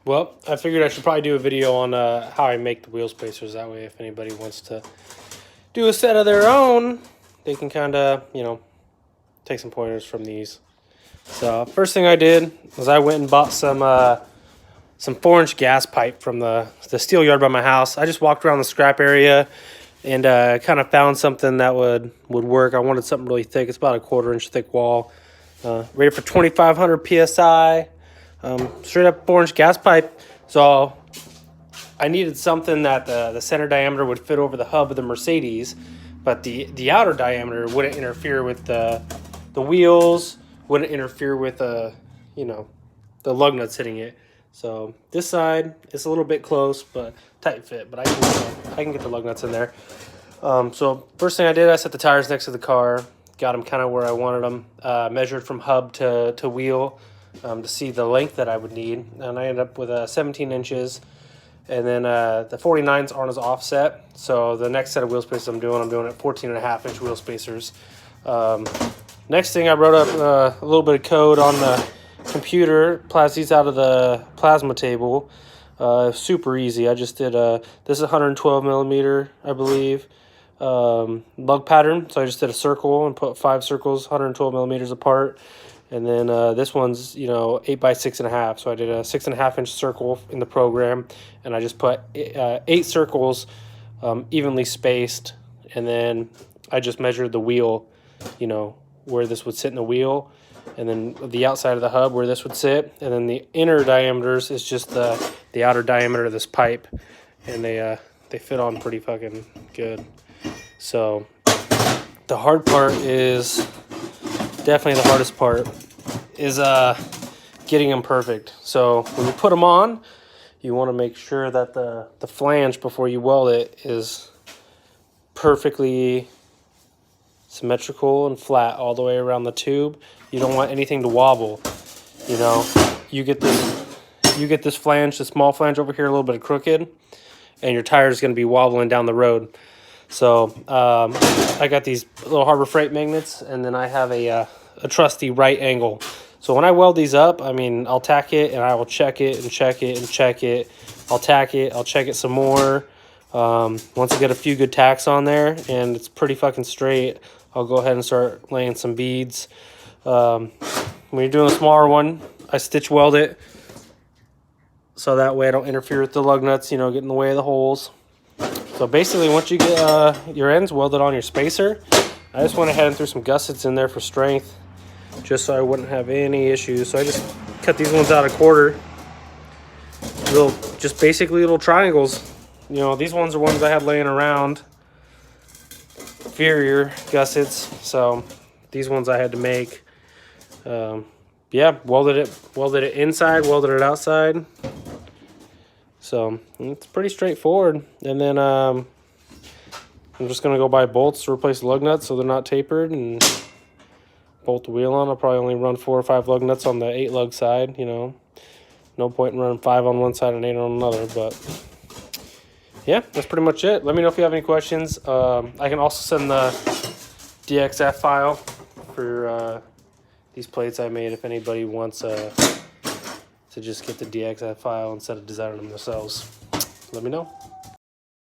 Well, I figured I should probably do a video on how I make the wheel spacers. That way, if anybody wants to do a set of their own, they can kind of, take some pointers from these. So first thing I did was I went and bought some 4-inch gas pipe from the steel yard by my house. I just walked around the scrap area and kind of found something that would work. I wanted something really thick. It's about a 1/4-inch thick wall. Rated for 2,500 PSI. Straight up 4-inch gas pipe. So I needed something that the center diameter would fit over the hub of the Mercedes, but the outer diameter wouldn't interfere with the wheels, wouldn't interfere with the lug nuts hitting it. So this side is a little bit close, but tight fit. But I can get the lug nuts in there. So first thing I did, I set the tires next to the car, got them kind of where I wanted them, measured from hub to wheel to see the length that I would need, and I ended up with 17 inches. And then the 49s aren't as offset, so the next set of wheel spacers I'm doing at 14.5-inch wheel spacers. Next thing, I wrote up a little bit of code on the computer, plasmed these out of the plasma table. Super easy. I just did this is 112 millimeter, I believe, lug pattern. So I just did a circle and put 5 circles 112 millimeters apart. And then this one's 8 by 6.5. So I did a 6.5-inch circle in the program, and I just put 8 circles evenly spaced, and then I just measured the wheel, where this would sit in the wheel, and then the outside of the hub where this would sit, and then the inner diameters is just the outer diameter of this pipe, and they fit on pretty fucking good. So the hard part is definitely the hardest part is getting them perfect. So when you put them on, you want to make sure that the flange before you weld it is perfectly symmetrical and flat all the way around the tube. You don't want anything to wobble. You get this flange, the small flange over here, a little bit crooked, and your tire is going to be wobbling down the road. So I got these little Harbor Freight magnets, and then I have a trusty right angle. So when I weld these up, I'll tack it, and I will check it and check it and check it. I'll tack it, I'll check it some more. Once I get a few good tacks on there and it's pretty fucking straight, I'll go ahead and start laying some beads. When you're doing a smaller one, I stitch weld it so that way I don't interfere with the lug nuts, get in the way of the holes. So basically, once you get your ends welded on your spacer, I just went ahead and threw some gussets in there for strength, just so I wouldn't have any issues. So I just cut these ones out a 1/4, just basically little triangles. These ones are ones I had laying around, inferior gussets. So these ones I had to make. Yeah, welded it inside, welded it outside. So it's pretty straightforward. And then I'm just going to go buy bolts to replace lug nuts so they're not tapered, and bolt the wheel on. I'll probably only run 4 or 5 lug nuts on the 8 lug side. No point in running 5 on one side and 8 on another. But yeah, that's pretty much it. Let me know if you have any questions. I can also send the DXF file for these plates I made if anybody wants to just get the DXF file instead of designing them themselves. Let me know.